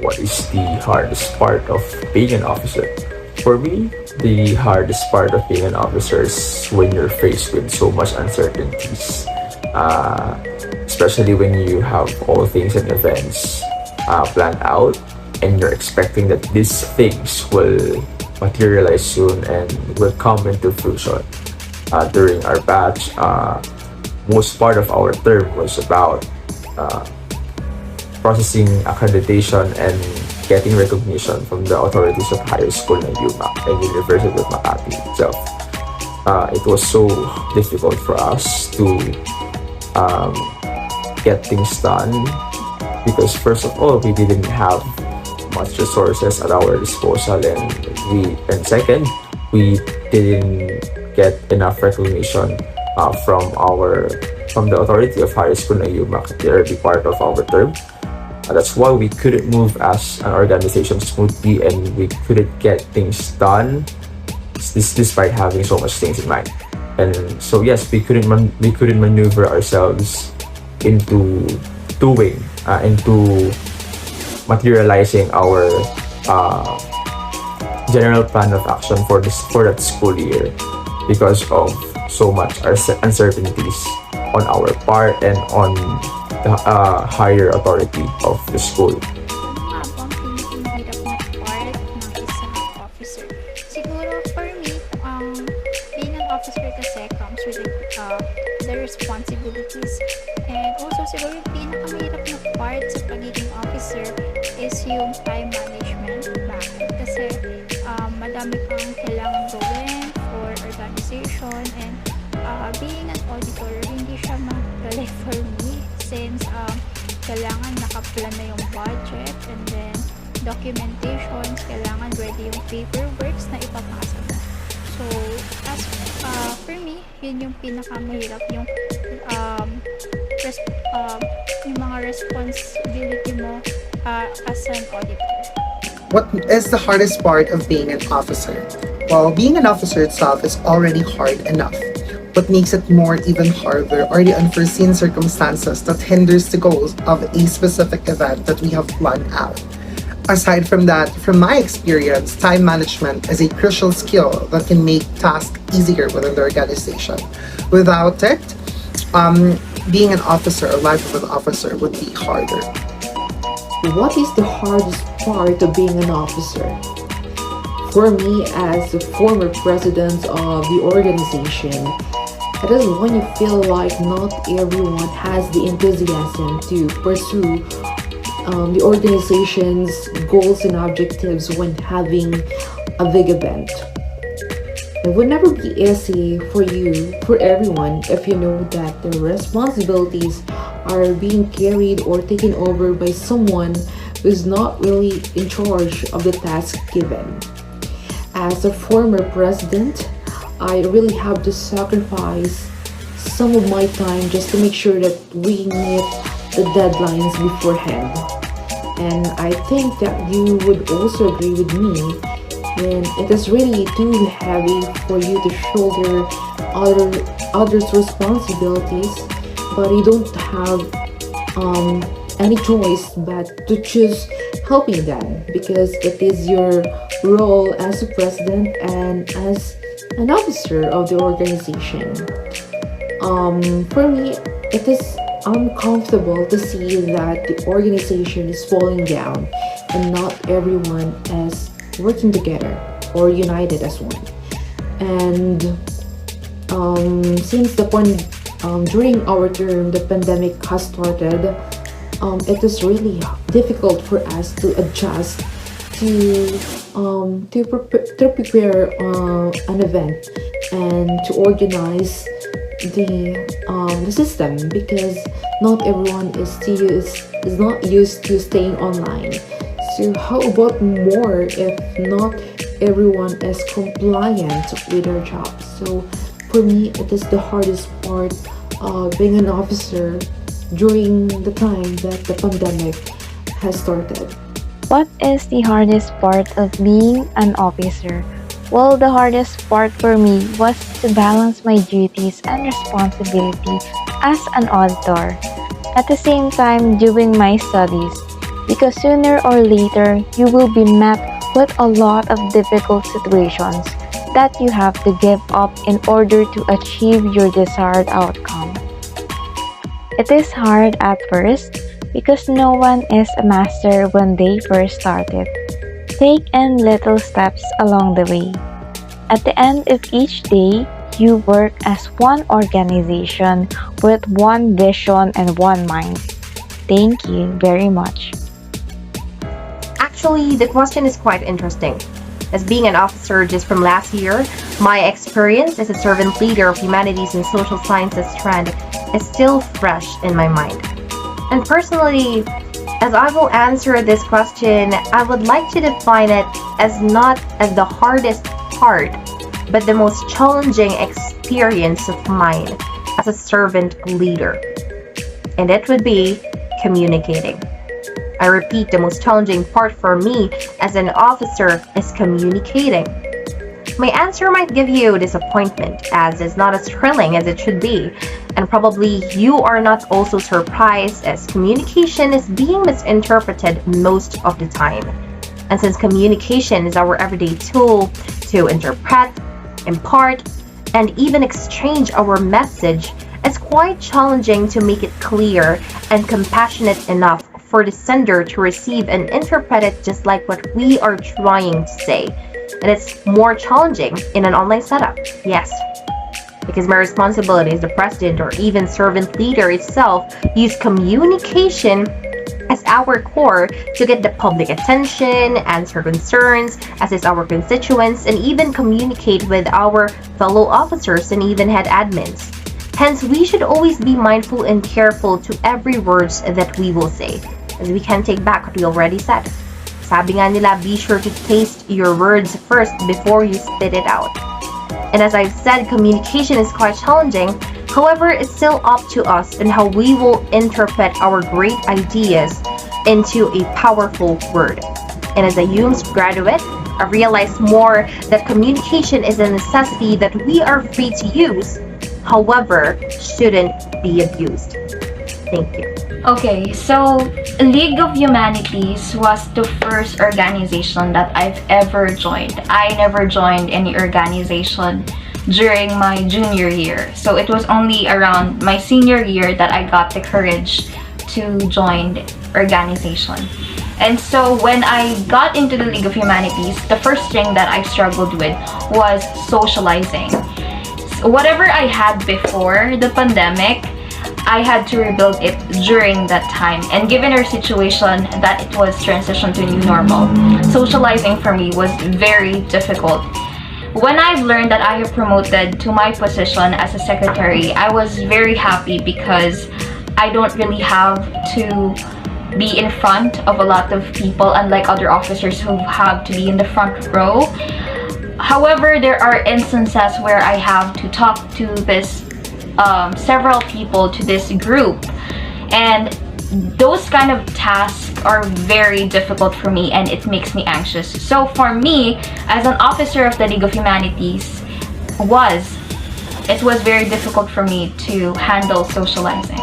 what is the hardest part of being an officer? For me, the hardest part of being an officer is when you're faced with so much uncertainties, uh, especially when you have all things and events planned out, and you're expecting that these things will materialize soon and will come into fruition. During our batch, most part of our term was about uh, processing accreditation and getting recognition from the authorities of higher school ng UMAC and University of Makati itself. It was so difficult for us to um, get things done because first of all we didn't have much resources at our disposal, and second we didn't get enough recognition from the authority of higher school ng UMAC at the early part of our term. That's why we couldn't move as an organization smoothly and we couldn't get things done despite having so much things in mind. And so yes, we couldn't maneuver ourselves into into materializing our uh, general plan of action for that school year because of so much uncertainties on our part and on the higher authority of the school. Ano nga po ang pinakamahirap na part ng isang officer? Siguro for me, being an officer kasi comes with the responsibilities. And also siguro yung pinakamahirap na part sa pagiging officer is yung time management. Bakit? Kasi madami kang kailangan gawin for organization, and being an auditor, hindi siya madali for me since kailangan nakaplan na yung budget, and then documentations, kailangan ready yung paperworks na ipapasa mo. So, as for me, yun yung pinakamahirap, yung mga responsibility mo as an auditor. What is the hardest part of being an officer? Well, being an officer itself is already hard enough. What makes it more even harder are the unforeseen circumstances that hinders the goals of a specific event that we have planned out. Aside from that, from my experience, time management is a crucial skill that can make tasks easier within the organization. Without it, being an officer or life of an officer would be harder. What is the hardest part of being an officer? For me, as the former president of the organization, it is when you feel like not everyone has the enthusiasm to pursue the organization's goals and objectives when having a big event. It would never be easy for everyone, if you know that the responsibilities are being carried or taken over by someone who's not really in charge of the task given. As a former president, I really have to sacrifice some of my time just to make sure that we meet the deadlines beforehand. And I think that you would also agree with me when it is really too heavy for you to shoulder others' responsibilities, but you don't have any choice but to choose helping them because it is your role as a president and as an officer of the organization. For me, it is uncomfortable to see that the organization is falling down and not everyone is working together or united as one. And since during our term the pandemic has started, it is really difficult for us to adjust to prepare an event and to organize the system because not everyone is not used to staying online. So how about more if not everyone is compliant with their job? So for me, it is the hardest part of being an officer during the time that the pandemic has started. What is the hardest part of being an officer? Well, the hardest part for me was to balance my duties and responsibility as an auditor. At the same time, doing my studies, because sooner or later you will be met with a lot of difficult situations that you have to give up in order to achieve your desired outcome. It is hard at first because no one is a master when they first started. Take in little steps along the way. At the end of each day, you work as one organization with one vision and one mind. Thank you very much. Actually, the question is quite interesting. As being an officer just from last year, my experience as a servant leader of humanities and social sciences strand is still fresh in my mind. And personally, as I will answer this question, I would like to define it as not as the hardest part, but the most challenging experience of mine as a servant leader. And it would be communicating. I repeat, the most challenging part for me as an officer is communicating. My answer might give you disappointment, as it's not as thrilling as it should be, and probably you are not also surprised, as communication is being misinterpreted most of the time. And since communication is our everyday tool to interpret, impart, and even exchange our message, it's quite challenging to make it clear and compassionate enough for the sender to receive and interpret it just like what we are trying to say. And it's more challenging in an online setup, yes. Because my responsibility as the president or even servant leader itself use communication as our core to get the public attention, answer concerns, assist our constituents, and even communicate with our fellow officers and even head admins. Hence, we should always be mindful and careful to every words that we will say, as we can take back what we already said. Sabi nga nila, be sure to taste your words first before you spit it out. And as I've said, communication is quite challenging. However, it's still up to us and how we will interpret our great ideas into a powerful word. And as a UMS graduate, I realized more that communication is a necessity that we are free to use, however, shouldn't be abused. Thank you. Okay, so League of Humanities was the first organization that I've ever joined. I never joined any organization during my junior year. So it was only around my senior year that I got the courage to join the organization. And so when I got into the League of Humanities, the first thing that I struggled with was socializing. So whatever I had before the pandemic, I had to rebuild it during that time, and given our situation that it was transition to a new normal, socializing for me was very difficult. When I've learned that I have promoted to my position as a secretary, I was very happy because I don't really have to be in front of a lot of people, unlike other officers who have to be in the front row. However, there are instances where I have to talk to this several people to this group, and those kind of tasks are very difficult for me and it makes me anxious. So for me, as an officer of the League of Humanities, it was very difficult for me to handle socializing.